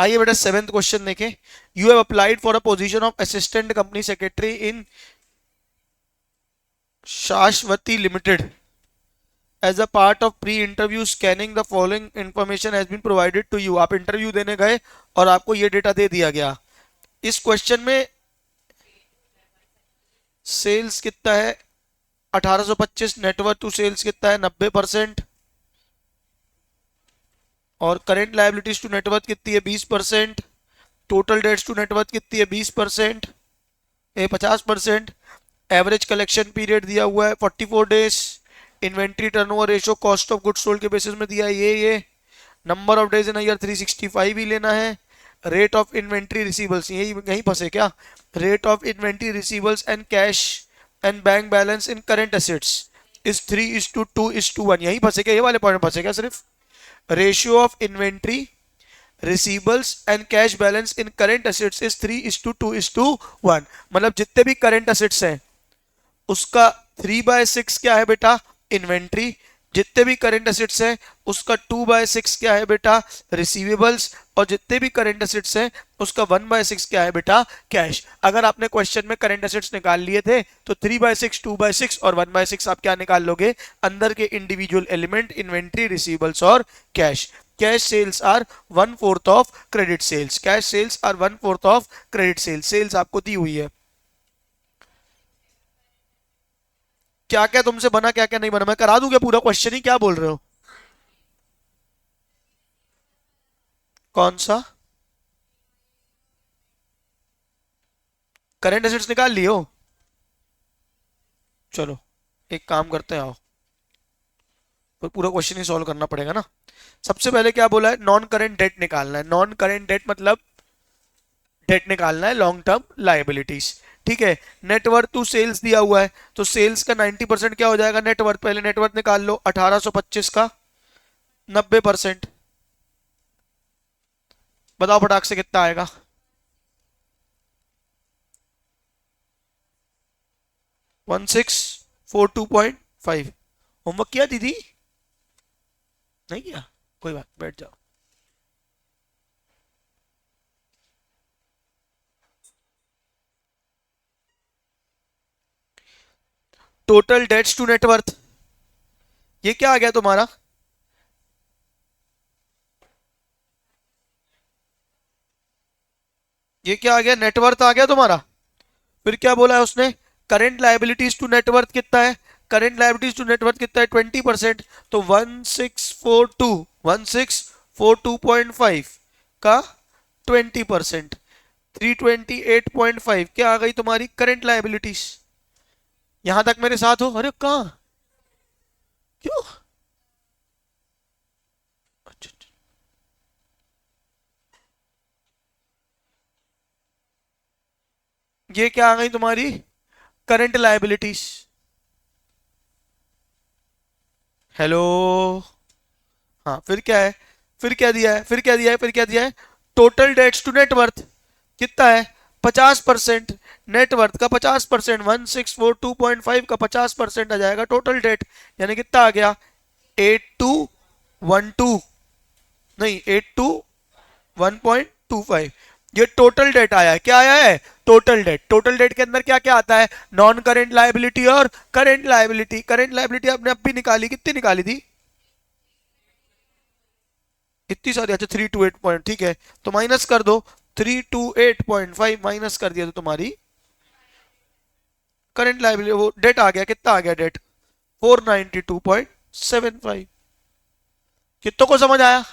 आइए बेटा 7th question देखें। You have applied for a position of assistant company secretary in Shashwati limited. As a part of pre interview scanning the following information has been provided to you. आप interview देने गए और आपको ये data दे दिया गया। इस क्वेश्चन में सेल्स कितना है 1825, नेटवर्थ टू सेल्स कितना है 90%, और करेंट लायबिलिटीज टू नेटवर्थ कितनी है 20%, टोटल डेट्स टू नेटवर्थ कितनी है 20%, 50%, एवरेज कलेक्शन पीरियड दिया हुआ है 44 days, inventory turnover ratio cost of goods sold के बेसिस में दिया है ये number of days in year 365 ही लेना है, रेट ऑफ इन्वेंट्री रिसीवल्स यही यहीं फंसे क्या, rate of inventory receivables and cash and bank balance in current assets is 3:2:1 यहीं फंसे क्या, ये वाले पॉइंट फंसे क्या सिर्फ, ratio of inventory receivables and cash balance in current assets is 3:2:1 मतलब जितने भी करेंट एसेट्स हैं उसका 3/6 क्या है बेटा इन्वेंट्री, जितने भी करेंट एसेट्स हैं उसका 2/6 क्या है बेटा रिसीवेबल्स, और जितने भी करेंट एसेट्स हैं उसका 1/6 क्या है बेटा कैश। अगर आपने क्वेश्चन में करेंट एसेट्स निकाल लिए थे तो 3/6, 2/6 और 1/6 आप क्या निकाल लोगे, अंदर के इंडिविजुअल एलिमेंट इन्वेंट्री रिसीवेबल्स और cash. Cash sales are 1/4 of credit sales, cash sales are 1/4 of credit sales. Sales आपको दी हुई है, क्या क्या तुमसे बना क्या क्या नहीं बना मैं करा दूं क्या, पूरा क्वेश्चन ही क्या बोल रहे हो। कौन सा करंट एसेट्स निकाल लियो। चलो एक काम करते हैं आओ, तो पूरा क्वेश्चन ही सॉल्व करना पड़ेगा ना। सबसे पहले क्या बोला है, नॉन करेंट डेट निकालना है। नॉन करेंट डेट मतलब डेट निकालना है लॉन्ग टर्म लायबिलिटीज। ठीक है, नेटवर्थ टू सेल्स दिया हुआ है तो सेल्स का 90% क्या हो जाएगा नेटवर्थ, पहले नेटवर्थ निकाल लो 1825 का 90%, बताओ फटाक से कितना आएगा। 1642.5। होमवर्क किया दीदी, नहीं किया, कोई बात, बैठ जाओ। टोटल डेट्स टू नेटवर्थ ये क्या आ गया तुम्हारा, ये क्या आ गया नेटवर्थ आ गया तुम्हारा। फिर क्या बोला है उसने, करेंट लायबिलिटीज टू नेटवर्थ कितना है, करेंट लायबिलिटीज टू नेटवर्थ कितना है 20%, तो 1642.5 का 20%, 328.5 क्या आ गई तुम्हारी करेंट लायबिलिटीज। यहां तक मेरे साथ हो, अरे कहां, क्यों, अच्छा, अच्छा। ये क्या आ गई तुम्हारी करंट लायबिलिटीज। हेलो, हाँ फिर क्या है, फिर क्या दिया है, फिर क्या दिया है, फिर क्या दिया है, टोटल डेट्स टू नेटवर्थ कितना है 50%, नेटवर्थ का 50%, 1642.5 का 50% आ जाएगा टोटल डेट, यानी कितना आ गया 8212, नहीं 821.25। ये टोटल डेट आया है, क्या आया है टोटल डेट। टोटल डेट के अंदर क्या क्या आता है, नॉन करेंट लायबिलिटी और करेंट लायबिलिटी। करेंट लायबिलिटी आपने अब भी निकाली, कितनी निकाली थी, इतनी सारी, अच्छा 328 पॉइंट, ठीक है तो माइनस कर दो, 328.5 माइनस कर दिया तो तुम्हारी करंट लायबिलिटी वो डेट आ गया, कितना आ गया डेट 492.75। कितनों को समझ आया,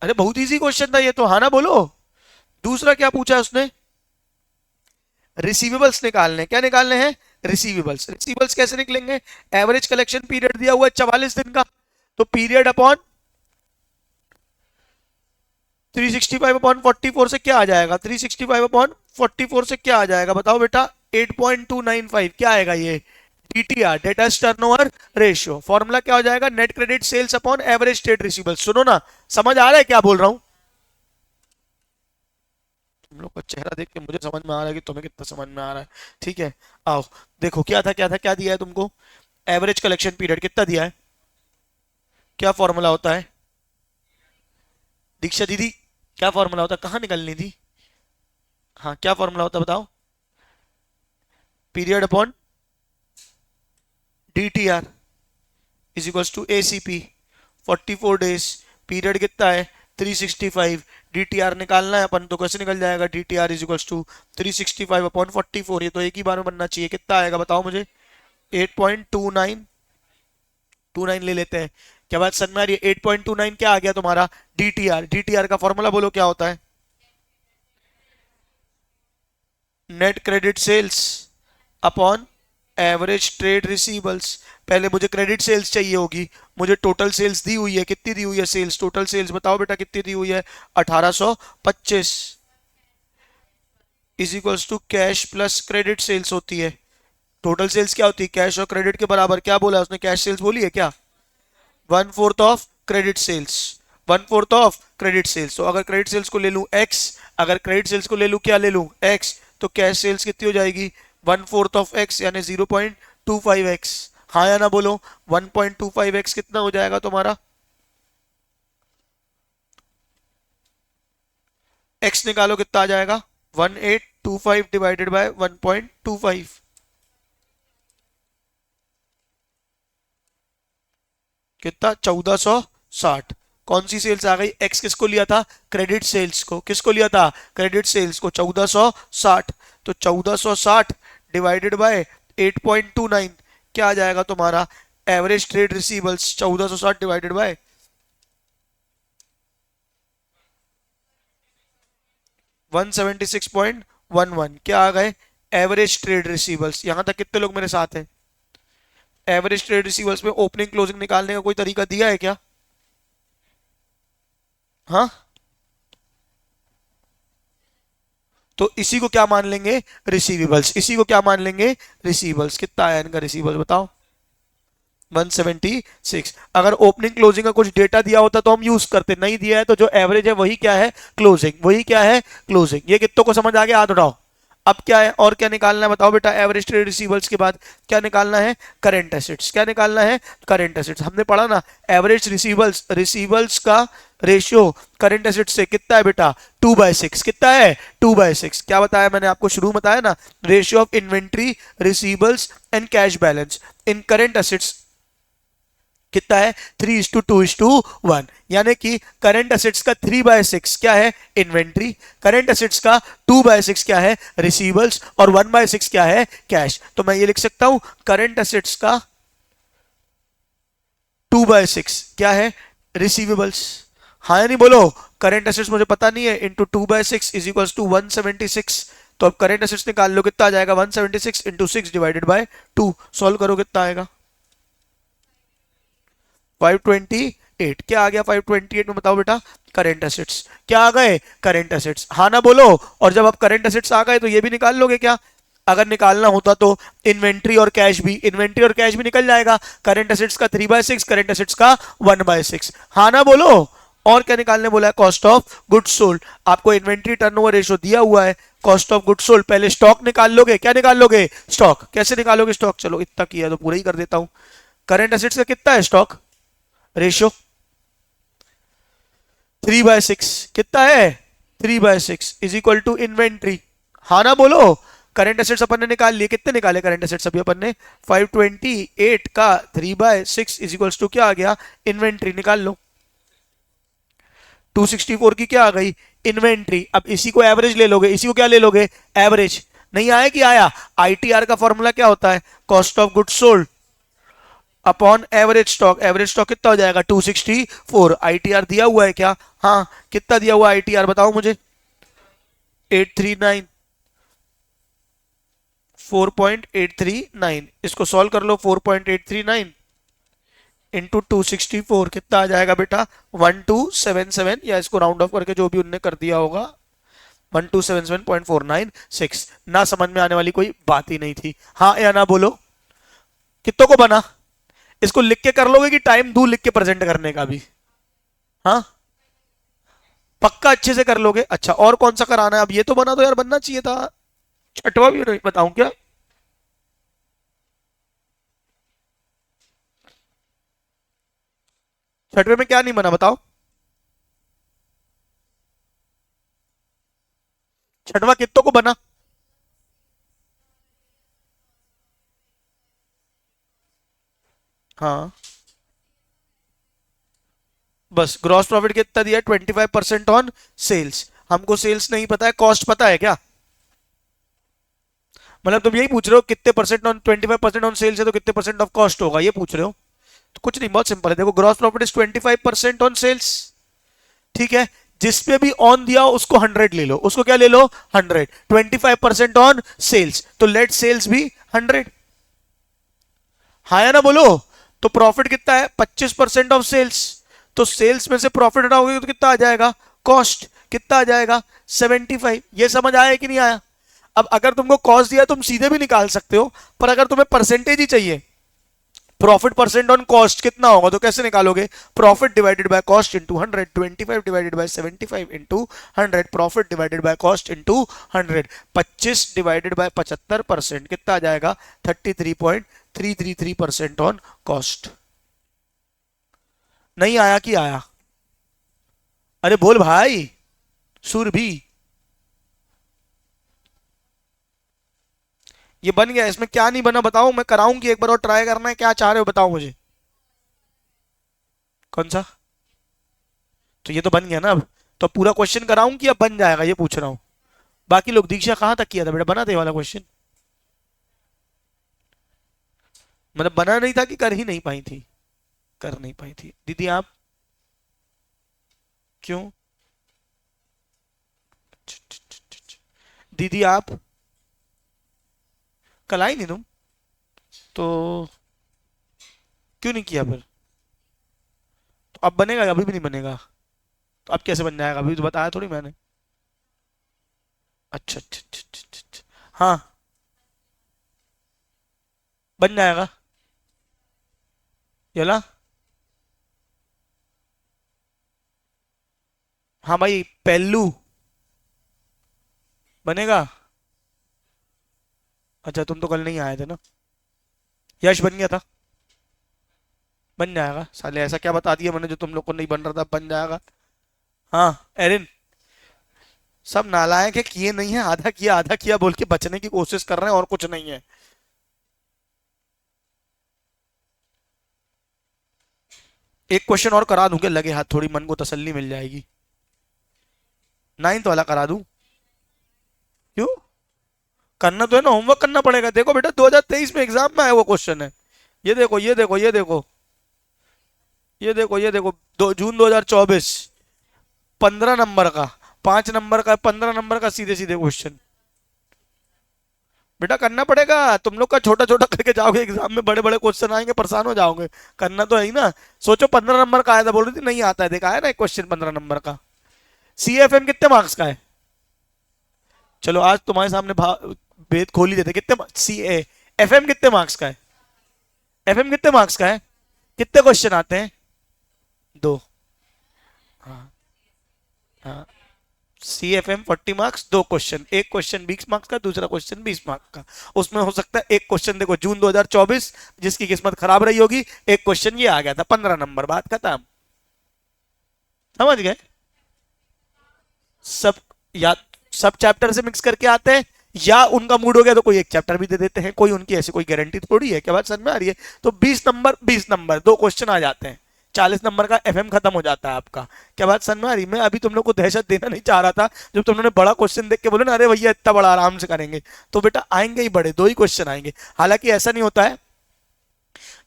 अरे बहुत इजी क्वेश्चन था ये तो, हाँ ना बोलो। दूसरा क्या पूछा है उसने, रिसीवेबल्स निकालने, क्या निकालने हैं रिसीवेबल्स। रिसीवेबल्स कैसे निकलेंगे, एवरेज कलेक्शन पीरियड दिया हुआ है 44 दिन का, तो पीरियड अपॉन 365/44 से क्या आ जाएगा, 365/44 से क्या आ जाएगा बताओ बेटा 8.295 क्या आएगा ये DTR, debtors turnover ratio. Formula क्या हो जाएगा, net credit sales upon average state receivables. सुनो ना, समझ आ रहा है क्या बोल रहा हूं, तुम लोग का चेहरा देख के मुझे समझ में आ रहा है कि तुम्हें कितना समझ में आ रहा है। ठीक है, आओ देखो क्या था क्या था, क्या दिया है तुमको, एवरेज कलेक्शन पीरियड कितना दिया है, क्या फॉर्मूला होता है दीक्षा दीदी, क्या फॉर्मूला होता, कहाँ निकलनी थी? हाँ, क्या फॉर्मूला होता बताओ? Period upon D T R is equal to A C P, 44 days, period कितना है 365, डी टी आर निकालना है अपन तो कैसे निकल जाएगा, D T R is equal to 365 upon 44, ये तो एक ही बार में बनना चाहिए, कितना आएगा बताओ मुझे? 8.29 ले लेते हैं। क्या बात समझ में आ रही है? 8.29 क्या आ गया तुम्हारा? D T R, D T R का फॉर्मूला बोलो क्या होता है? Net credit sales upon average trade receivables. पहले मुझे क्रेडिट सेल्स चाहिए होगी, मुझे टोटल सेल्स दी हुई है, कितनी दी हुई है सेल्स, टोटल सेल्स बताओ बेटा कितनी दी हुई है? 1825 is equals to cash plus credit sales होती है। टोटल सेल्स क्या होती है? कैश और क्रेडिट के बराबर। क्या बोला उसने? कैश सेल्स बोली है क्या? 1/4 of credit sales, 1/4 of credit sales. तो अगर क्रेडिट सेल्स को ले लूं x, अगर क्रेडिट सेल्स को ले लूं क्या ले लूं x, तो कैश सेल्स कितनी हो जाएगी? 1/4 ऑफ x यानी 0.25x। हाँ या ना बोलो? 1.25x कितना हो जाएगा तुम्हारा? x निकालो कितना आ जाएगा? 1825 डिवाइडेड बाय 1.25, कितना? 1460। कौन सी सेल्स आ गई? एक्स किसको लिया था? क्रेडिट सेल्स को। किसको लिया था? क्रेडिट सेल्स को। 1460, तो 1460 डिवाइडेड बाय 8.29 क्या आ जाएगा तुम्हारा? Average trade receivables 1460 divided by 176.11 क्या आ गए? Average trade receivables. यहां तक कितने लोग मेरे साथ हैं? एवरेज ट्रेड रिसीवेबल्स में ओपनिंग क्लोजिंग निकालने का कोई तरीका दिया है क्या? हाँ, तो इसी को क्या मान लेंगे? रिसीवेबल्स। इसी को क्या मान लेंगे? रिसीवेबल्स। कितना आया इनका रिसीवेबल्स बताओ? 176। अगर ओपनिंग क्लोजिंग का कुछ डेटा दिया होता तो हम यूज करते, नहीं दिया है तो जो एवरेज है वही क्या है? क्लोजिंग। वही क्या है? क्लोजिंग। ये कितनों को समझ आ गया? हाथ उठाओ। अब क्या है और क्या निकालना है बताओ बेटा? एवरेज ट्रेड रिसीवेबल्स के बाद क्या निकालना है? Current assets. क्या निकालना है? Current assets. हमने पढ़ा ना, एवरेज रिसीवेबल्स, रिसीवेबल्स का रेशियो करंट एसेट्स से कितना है बेटा? 2/6। कितना है? 2/6। क्या बताया मैंने आपको शुरू में? बताया ना, ratio of inventory, receivables and cash balance in current assets कितना है? 3:2:1। यानी कि करंट एसेट्स का 3/6 क्या है? इन्वेंट्री। करंट एसेट्स का 2/6 क्या है? रिसीवेबल्स। और 1/6 क्या है? कैश। तो मैं ये लिख सकता हूं, करंट एसेट्स का 2/6 क्या है? रिसीवेबल्स। हाँ या नहीं बोलो? करंट एसेट्स मुझे पता नहीं है, इंटू 2/6 इज इक्वल टू 176। तो अब करंट एसेट्स निकाल लो, कितना आ जाएगा? 176 इंटू 6 डिवाइडेड बाय 2। सॉल्व करो कितना आएगा? 528। क्या आ गया 528 में बताओ बेटा? Current assets. क्या आ गए? Current assets. हाँ ना बोलो? और जब आप करंट एसेट्स आ गए तो ये भी निकाल लोगे क्या? अगर निकालना होता तो इन्वेंट्री और कैश भी, इन्वेंट्री और कैश भी निकल जाएगा। करंट एसेट्स का 3/6, करंट एसेट्स का 1/6। हाँ ना बोलो? और क्या निकालने बोला है? Cost of goods sold. आपको इन्वेंट्री टर्नओवर रेशियो दिया हुआ है, कॉस्ट ऑफ गुड्स सोल्ड। पहले स्टॉक निकाल लोगे। क्या निकाल लोगे? स्टॉक। कैसे निकालोगे स्टॉक? चलो इतना किया तो पूरा ही कर देता हूं। करंट एसेट्स का कितना है स्टॉक रेशियो? 3/6। कितना है? 3/6 इज इक्वल टू इन्वेंट्री। हाँ ना बोलो? करंट एसेट्स अपन ने निकाल लिए। कितने निकाले करंट एसेट्स अभी अपन ने? 528 का 3/6 इज इक्वल टू क्या आ गया? इन्वेंट्री। निकाल लो। 264 की क्या आ गई? इन्वेंट्री। अब इसी को एवरेज ले लोगे। इसी को क्या ले लोगे? एवरेज। नहीं आया कि आया? आईटीआर का फॉर्मूला क्या होता है? Cost of goods sold upon average stock. Average stock कितना हो जाएगा? 264। आईटीआर दिया हुआ है क्या? हाँ, कितना दिया हुआ आईटीआर बताओ मुझे? 839, 4.839। इसको सॉल्व कर लो। 4.839 इंटू 264 कितना आ जाएगा बेटा? 1277, या इसको राउंड ऑफ करके जो भी उनने कर दिया होगा 1277.496। ना समझ में आने वाली कोई बात ही नहीं थी। हाँ या ना बोलो? कितनों को बना? इसको लिख के कर लोगे कि टाइम दूं लिख के प्रेजेंट करने का भी? हाँ, पक्का अच्छे से कर लोगे? अच्छा, और कौन सा कराना है? अब ये तो बना तो यार, बनना चाहिए था। छठवा भी नहीं बताऊं क्या? छठवे में क्या नहीं बना बताओ? छठवां कितनों को बना? हाँ, बस ग्रॉस प्रॉफिट कितना दिया? 25% ऑन सेल्स। हमको सेल्स नहीं पता है, कॉस्ट पता है क्या? मतलब तुम यही पूछ रहे हो कितने परसेंट ऑन 25% ऑन सेल्स है तो कितने परसेंट ऑफ कॉस्ट होगा, ये पूछ रहे हो? तो कुछ नहीं, बहुत सिंपल है। देखो gross profit is 25% on sales, ठीक है। जिसपे भी ऑन दिया हो उसको 100 ले लो, उसको क्या ले लो? 100। 25% ऑन सेल्स, तो लेट सेल्स भी 100। हाँ या ना बोलो? तो प्रॉफिट कितना है? 25% ऑफ सेल्स। तो सेल्स में से प्रॉफिट हटाओगे तो कितना आ जाएगा? कॉस्ट। कितना आ जाएगा? 75। ये समझ आया कि नहीं आया? अब अगर तुमको कॉस्ट दिया तुम सीधे भी निकाल सकते हो, पर अगर तुम्हें परसेंटेज ही चाहिए, प्रॉफिट परसेंट ऑन कॉस्ट कितना होगा, तो कैसे निकालोगे? Profit divided by cost into 100। 25 divided by 75 into 100। Profit divided by cost into 100। 25 divided by 75% कितना आ जाएगा? 33.333% ऑन कॉस्ट। नहीं आया कि आया? अरे बोल भाई, सुर भी। ये बन गया, इसमें क्या नहीं बना बताओ, मैं कराऊंगी एक बार और ट्राई करना है, क्या चाह रहे हो बताओ मुझे। कौन सा? तो ये तो बन गया ना अब। तो पूरा क्वेश्चन कराऊं कि अब बन जाएगा, ये पूछ रहा हूँ। बाकी लोग दीक्षा कहाँ तक किया था बेटा, बना था ये वाला क्वेश्चन? मतलब बना नहीं था कि कर ही नहीं पाई थी? कर नहीं पाई थी दीदी आप? क्यों? दीदी आप कल आई नहीं तुम? तो क्यों नहीं किया फिर? तो अब बनेगा, अभी भी नहीं बनेगा? तो अब कैसे बन जाएगा, अभी तो बताया थोड़ी मैंने। अच्छा अच्छा अच्छा अच्छा अच्छा अच्छा। हाँ, बन जाएगा। चला। हाँ भाई, पहलू बनेगा। अच्छा तुम तो कल नहीं आए थे ना। यश बन गया था। बन जाएगा साले, ऐसा क्या बता दिया मैंने जो तुम लोग को नहीं बन रहा था? बन जाएगा। हाँ एरिन, सब नालायक है, किए नहीं है, आधा किया बोल के बचने की कोशिश कर रहे हैं, और कुछ नहीं है। एक क्वेश्चन और करा दूंगे, लगे हाथ, थोड़ी मन को तसल्ली मिल जाएगी। 9th वाला करा दूं? क्यों? करना तो है ना, होमवर्क करना पड़ेगा। देखो बेटा 2023 में एग्जाम में आया वो क्वेश्चन है। ये देखो ये देखो ये देखो ये देखो ये देखो, 2 जून 2024, 15 नंबर का, 5 नंबर का, 15 नंबर का, सीधे सीधे क्वेश्चन। बेटा करना पड़ेगा, तुम लोग का छोटा छोटा करके जाओगे एग्जाम में, बड़े बड़े क्वेश्चन आएंगे परेशान हो जाओगे। करना तो है ही ना। सोचो 15 नंबर का आया था, बोल रही थी नहीं आता है, देखा है ना एक क्वेश्चन 15 नंबर का। CFM कितने मार्क्स का है? चलो आज तुम्हारे सामने भेद खोल ही देते, कितने? CA FM कितने मार्क्स का है? FM कितने मार्क्स का है? कितने क्वेश्चन आते हैं? दो। हाँ हाँ। CFM 40 मार्क्स, 2 क्वेश्चन, एक क्वेश्चन 20 मार्क्स का, दूसरा क्वेश्चन 20 मार्क्स का। उसमें हो सकता है एक क्वेश्चन, देखो जून 2024, जिसकी किस्मत खराब रही होगी, एक क्वेश्चन ये आ गया था 15 नंबर, बात खत्म। समझ गए? सब, या सब चैप्टर से मिक्स करके आते हैं, या उनका मूड हो गया तो कोई एक चैप्टर भी दे देते हैं, कोई उनकी ऐसी कोई गारंटी थोड़ी है। क्या बात समझ में आ रही है? तो 20 नंबर 20 नंबर, 2 क्वेश्चन आ जाते हैं, 40 नंबर का FM खत्म हो जाता है आपका। क्या बात समझ में आ रही? मैं अभी तुम लोग को दहशत देना नहीं चाह रहा था, जब तुमने बड़ा क्वेश्चन देख के बोले ना अरे भैया इतना बड़ा आराम से करेंगे, तो बेटा आएंगे ही बड़े, 2 ही क्वेश्चन आएंगे। हालांकि ऐसा नहीं होता है,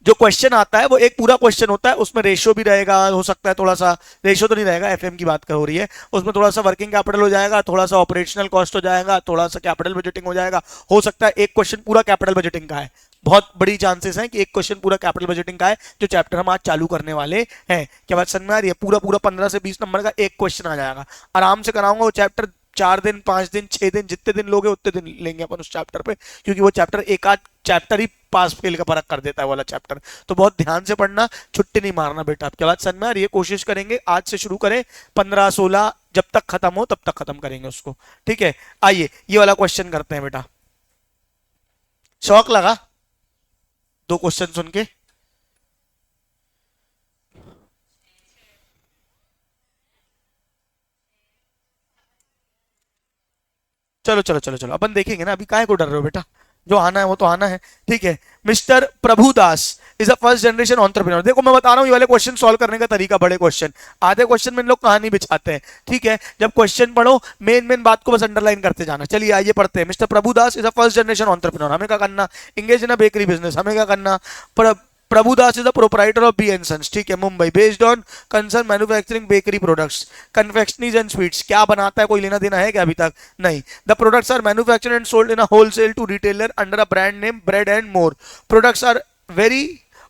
जो क्वेश्चन आता है वो एक पूरा क्वेश्चन होता है, उसमें रेशियो भी रहेगा, हो सकता है थोड़ा सा, रेशियो तो नहीं रहेगा, FM की बात कर हो रही है, उसमें थोड़ा सा वर्किंग कैपिटल हो जाएगा, थोड़ा सा ऑपरेशनल कॉस्ट हो जाएगा, थोड़ा सा कैपिटल बजटिंग हो जाएगा। हो सकता है एक क्वेश्चन पूरा कैपिटल बजटिंग का है, बहुत बड़ी चांसेस है कि एक क्वेश्चन पूरा कैपिटल बजटिंग का है, जो चैप्टर हम आज चालू करने वाले हैं। क्या बात समझ में आ रही है? पूरा पूरा 15 से 20 नंबर का एक क्वेश्चन आ जाएगा, आराम से कराऊंगा वो चैप्टर। 4 दिन 5 दिन 6 दिन जितने दिन लोगे उतने दिन लेंगे अपन उस चैप्टर पे, क्योंकि वो चैप्टर एक आध चैप्टर ही पास फेल का फर्क कर देता है वाला चैप्टर। तो बहुत ध्यान से पढ़ना, छुट्टी नहीं मारना बेटा। आपके बाद समझ में आ रही है? कोशिश करेंगे आज से शुरू करें, 15 16 जब तक खत्म हो तब तक खत्म करेंगे उसको, ठीक है। आइए ये वाला क्वेश्चन करते हैं बेटा। शौक लगा 2 क्वेश्चन सुन के? चलो चलो चलो चलो, अपन देखेंगे ना, अभी काहे को डर रहे हो बेटा, जो आना है वो तो आना है। ठीक है, mister Prabhudas is a first generation entrepreneur. देखो मैं बता रहा हूँ ये वाले क्वेश्चन सॉल्व करने का तरीका, बड़े क्वेश्चन, आधे क्वेश्चन में इन लोग कहानी बिछाते हैं। ठीक है, जब क्वेश्चन पढ़ो मेन मेन बात को बस अंडरलाइन करते जाना। चलिए आइए पढ़ते हैं। Mr Prabhudas is a first generation entrepreneur, हमें क्या करना, engage in a bakery business, हमें क्या करना, Prabhudas is the proprietor of B and sons, ठीक है, Mumbai, based on concern manufacturing bakery products, confectioneries and sweets. क्या बनाता है, कोई लेना देना है क्या अभी तक? नहीं। The products are manufactured and sold in a wholesale to retailer under a brand name bread and more. Products are very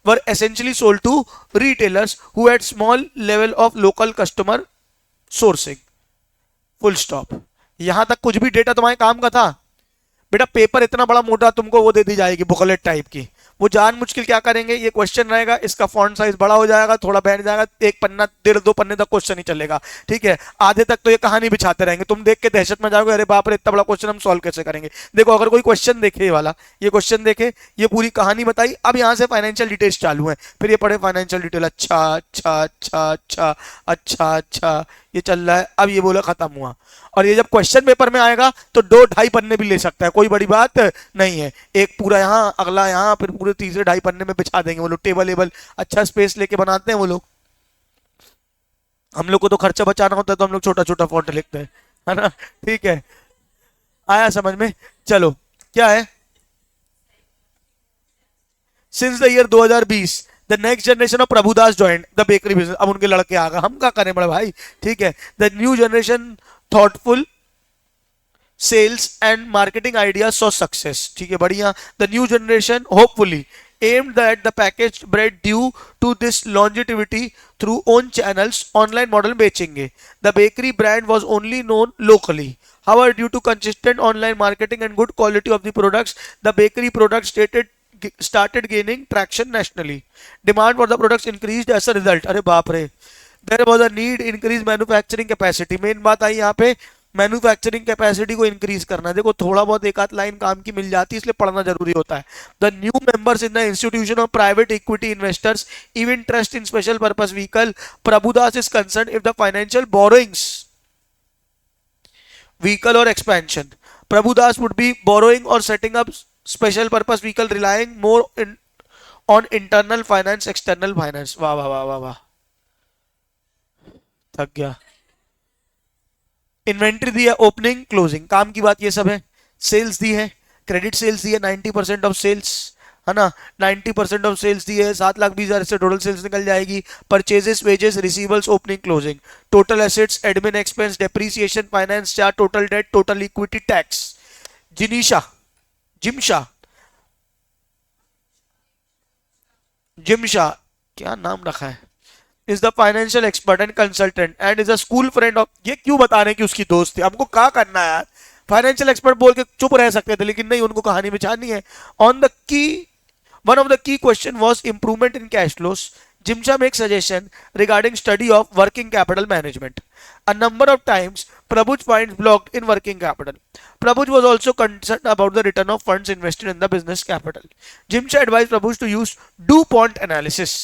were essentially sold to retailers who had small level of local customer sourcing. Full stop. यहां तक कुछ भी data तुम्हारे काम का था? बेटा paper इतना बड़ा मोटा तुमको वो दे दी जाएगी बुकलेट टाइप की, वो जान मुश्किल क्या करेंगे, ये क्वेश्चन रहेगा, इसका फॉन्ट साइज बड़ा हो जाएगा, थोड़ा बैठ जाएगा, एक पन्ना 1.5-2 पन्ने तक क्वेश्चन ही चलेगा। ठीक है, आधे तक तो ये कहानी बिछाते रहेंगे, तुम देख के दहशत में जाओगे, अरे बाप रे इतना बड़ा क्वेश्चन हम सॉल्व कैसे करेंगे। देखो अगर कोई क्वेश्चन देखे ये वाला, ये क्वेश्चन देखे, ये पूरी कहानी बताई, अब यहाँ से फाइनेंशियल डिटेल्स चालू है, फिर ये पढ़े फाइनेंशियल डिटेल, अच्छा अच्छा अच्छा अच्छा अच्छा अच्छा, ये चल रहा है, अब ये बोला खत्म हुआ। और ये जब क्वेश्चन पेपर में आएगा तो 2-2.5 पन्ने भी ले सकता है, कोई बड़ी बात नहीं है। एक पूरा यहाँ, अगला यहाँ, फिर पूरे तीसरे 2.5 पन्ने में बिछा देंगे वो लोग, टेबल एबल अच्छा स्पेस लेके बनाते हैं वो लोग। हम लोग को तो खर्चा बचाना होता है तो हम लोग छोटा छोटा फॉन्ट लिखते हैं, है ना। ठीक है, आया समझ में। चलो क्या है, since the year 2020 the next generation of Prabhudas joined the bakery business. अब उनके लड़के आ गए, हम क्या करें बड़े भाई। ठीक है, the new generation thoughtful sales and marketing idea saw success. ठीक है, बढ़िया। The new generation hopefully aimed at the packaged bread due to this longevity through own channels online model बेचेंगे। The bakery brand was only known locally. However, due to consistent online marketing and good quality of the products, the bakery products started gaining traction nationally. Demand for the products increased as a result. अरे बाप रे, there was a need increase manufacturing capacity. Main बात आई यहाँ पे, manufacturing capacity को increase करना। देखो थोड़ा बहुत एक आध लाइन काम की मिल जाती है, इसलिए पढ़ना जरूरी होता है। The new members in the institution of private equity investors even trust in special purpose vehicle Prabhudas is concern if the financial borrowings vehicle और expansion. Prabhudas would be borrowing और setting up special purpose vehicle relying more on internal finance external finance. वाह वाह वाह वाह वाह, थक गया। Inventory दी है, ओपनिंग क्लोजिंग, काम की बात ये सब है। सेल्स दी है, क्रेडिट सेल्स दी है 90% ऑफ सेल्स, है ना, 90% ऑफ सेल्स दी है, 7,20,000 से टोटल सेल्स निकल जाएगी। Purchases, wages, receivables, opening closing, total assets, admin expense, depreciation, finance charge, total debt, total equity, tax. Jinisha, Jimsha, Jimsha क्या नाम रखा है, is the financial expert and consultant and is a school friend of. ये क्यों बता रहे हैं कि उसकी दोस्त थी, हमको क्या करना है यार, फाइनेंशियल एक्सपर्ट बोल के चुप रह सकते थे, लेकिन नहीं, उनको कहानी बिछानी है। On the key, one of the key question was improvement in cash flows. Jimsha makes suggestion regarding study of working capital management. A number of times, Prabhuj finds blocked in working capital. Prabhuj was also concerned about the return of funds invested in the business capital. Jimsha advised Prabhuj to use DuPont analysis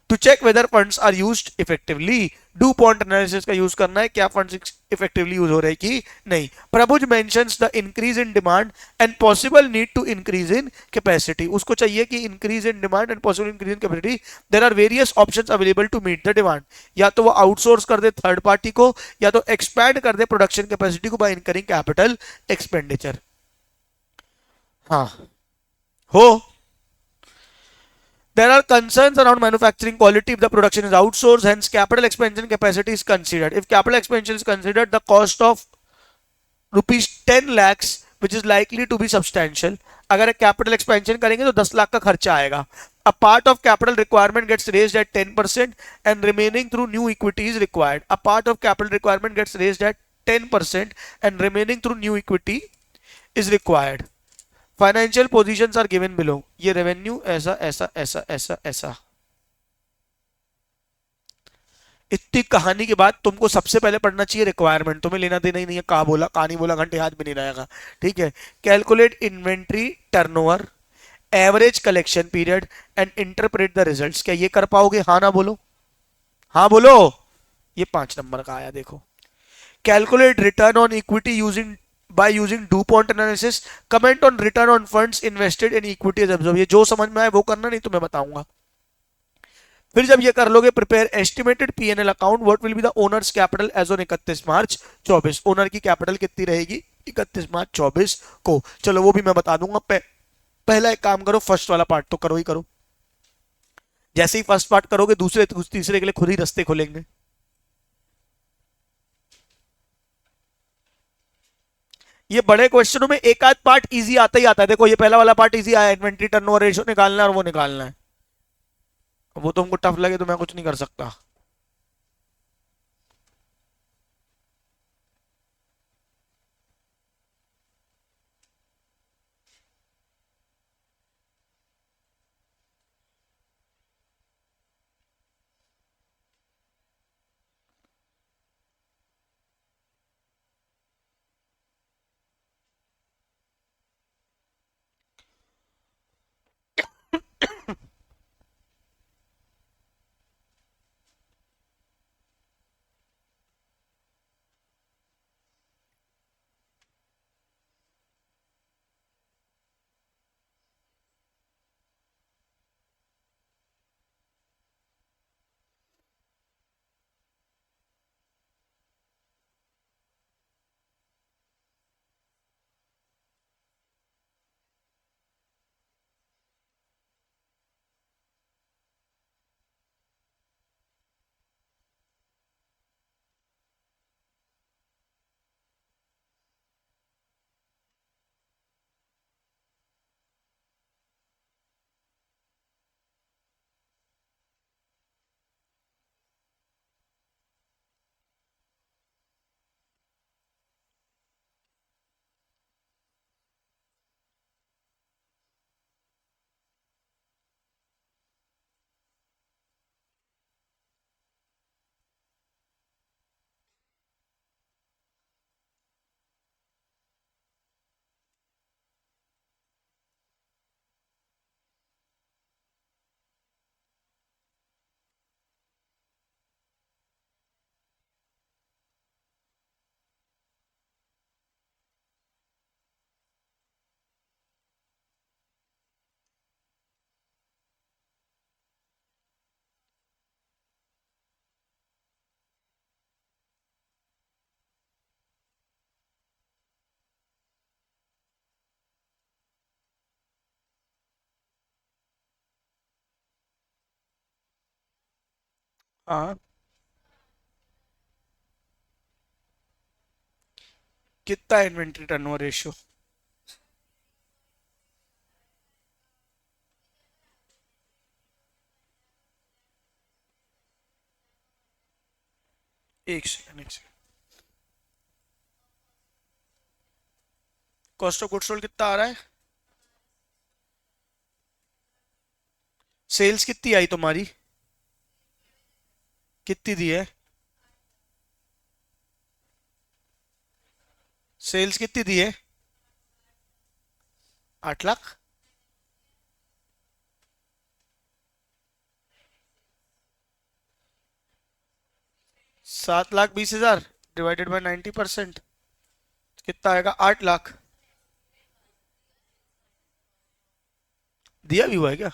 to check whether funds are used effectively. DuPont analysis का use करना है, क्या funds effectively use हो रहे हैं कि नहीं। प्रभुज mentions the increase in demand and possible need to increase in capacity. उसको चाहिए कि increase in demand and possible increase in capacity. There are various options available to meet the demand. या तो वो आउटसोर्स कर दे थर्ड पार्टी को, या तो एक्सपैंड कर दे प्रोडक्शन कैपेसिटी को बाय इनकरिंग कैपिटल एक्सपेंडिचर। हाँ हो, there are concerns around manufacturing quality if the production is outsourced, hence capital expansion capacity is considered. If capital expansion is considered, the cost of rupees 10 lakhs which is likely to be substantial. अगर capital expansion करेंगे तो 10 लाख का खर्चा आएगा। A part of capital requirement gets raised at 10% and remaining through new equity is required. A part of capital requirement gets raised at 10% and remaining through new equity is required. Financial positions are given below. ये revenue ऐसा ऐसा ऐसा ऐसा ऐसा। इतनी कहानी के बाद तुमको सबसे पहले पढ़ना चाहिए रिक्वायरमेंट। तुम्हें लेना देना ही नहीं है, कहा बोला कहानी बोला, घंटे हाथ में नहीं रहेगा। ठीक है, calculate inventory turnover, average collection period and interpret the results. क्या ये कर पाओगे? हाँ ना बोलो, हाँ बोलो। ये 5 नंबर का आया देखो। Calculate return on equity using by using DuPont analysis. Comment on return on funds invested in equity as absorbed. ये जो समझ में आए वो करना, नहीं तो मैं बताऊंगा. फिर जब ये कर लोगे, prepare estimated PNL account, what will be the owner's capital as on 31 March 24. Owner की कैपिटल कितनी रहेगी 31 मार्च 24 को. चलो वो भी मैं बता दूंगा. पहला एक काम करो, फर्स्ट वाला पार्ट तो करो ही करो. जैसे ही फर्स्ट पार्ट करोगे दूसरे तीसरे के लिए खुद ही रास्ते खुलेंगे. ये बड़े क्वेश्चनों में एक आध पार्ट इजी आता ही आता है. देखो ये पहला वाला पार्ट इजी आया, इन्वेंट्री टर्नओवर रेशियो निकालना है और वो निकालना है. वो तुमको टफ लगे तो मैं कुछ नहीं कर सकता. हाँ. कितना इन्वेंट्री टर्नओवर रेशियो? एक सेकंड एक second. Cost of goods sold कितना आ रहा है? सेल्स कितनी आई तुम्हारी? कितनी दी है? सेल्स कितनी दी है? 8 लाख. 7,20,000 डिवाइडेड बाय 90%, कितना आएगा? 8 लाख. दिया भी हुआ है क्या?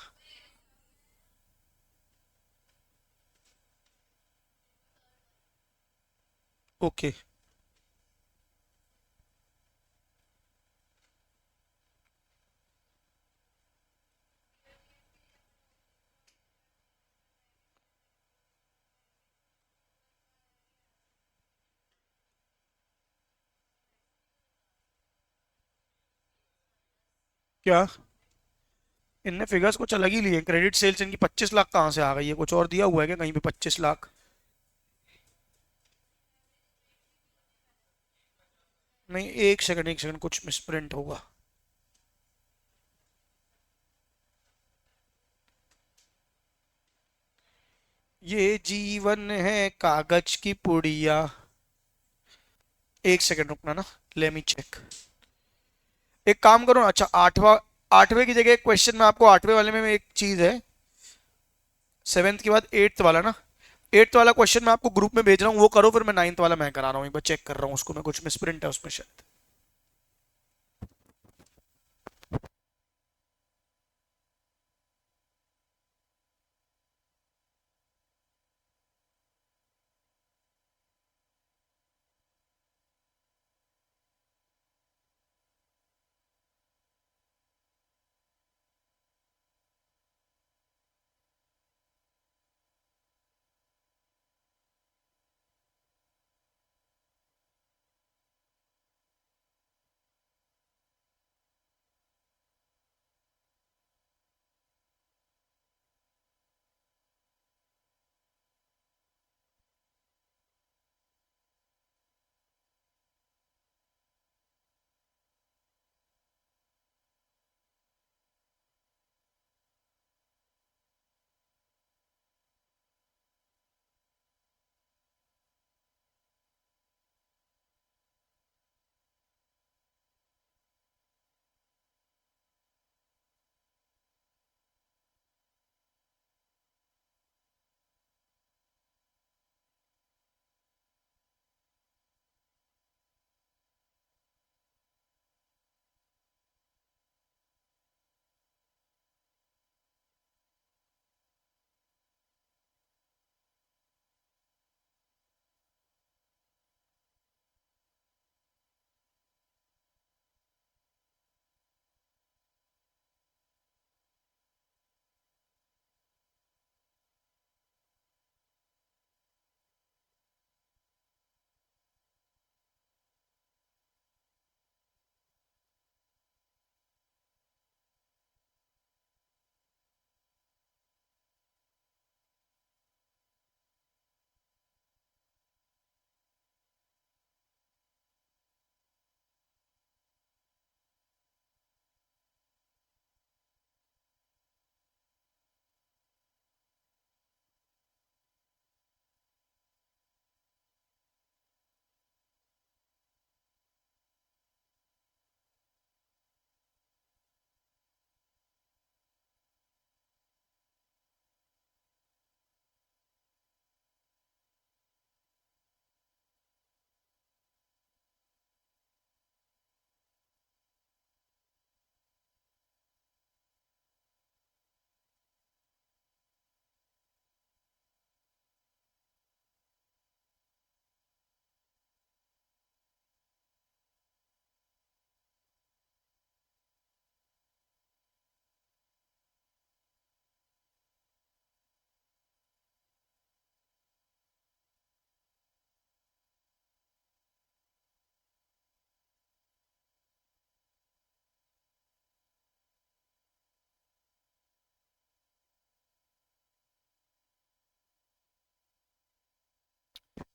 ओके. क्या इनने फिगर्स कुछ अलग ही लिए? क्रेडिट सेल्स इनकी 25 लाख कहाँ से आ गई है? कुछ और दिया हुआ है क्या कहीं पे 25 लाख? नहीं, एक सेकंड एक सेकंड, कुछ मिसप्रिंट होगा. ये जीवन है कागज की पुड़िया. एक सेकंड रुकना ना, लेट मी चेक. एक काम करो. अच्छा, आठवें की जगह क्वेश्चन में आपको, आठवें वाले में एक चीज है, सेवेंथ के बाद एट्थ वाला ना, एट्थ वाला क्वेश्चन मैं आपको ग्रुप में भेज रहा हूँ, वो करो, फिर मैं नाइन्थ वाला मैं करा रहा हूँ, एक बार चेक कर रहा हूँ उसको मैं, कुछ मिसप्रिंट है उसमें शायद।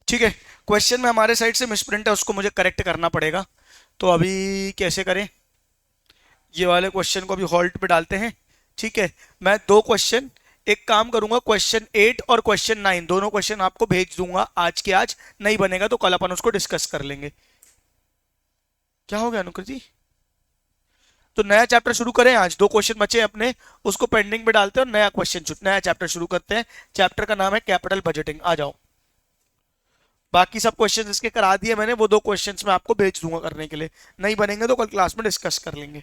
ठीक है, क्वेश्चन में हमारे साइड से मिसप्रिंट है, उसको मुझे करेक्ट करना पड़ेगा। तो अभी कैसे करें, ये वाले क्वेश्चन को अभी हॉल्ट पे डालते हैं। ठीक है, मैं दो क्वेश्चन, एक काम करूंगा, क्वेश्चन 8 और क्वेश्चन 9 दोनों क्वेश्चन आपको भेज दूंगा आज के आज, नहीं बनेगा तो कल अपन उसको डिस्कस कर लेंगे। क्या हो गया अनुकृति? तो नया चैप्टर शुरू करें, आज दो क्वेश्चन बचे हैं अपने, उसको पेंडिंग पे डालते हैं और नया क्वेश्चन नया चैप्टर शुरू करते हैं। चैप्टर का नाम है कैपिटल बजटिंग, आ जाओ। बाकी सब क्वेश्चन इसके करा दिए मैंने, वो दो क्वेश्चंस मैं आपको भेज दूंगा करने के लिए, नहीं बनेंगे तो कल क्लास में डिस्कस कर लेंगे।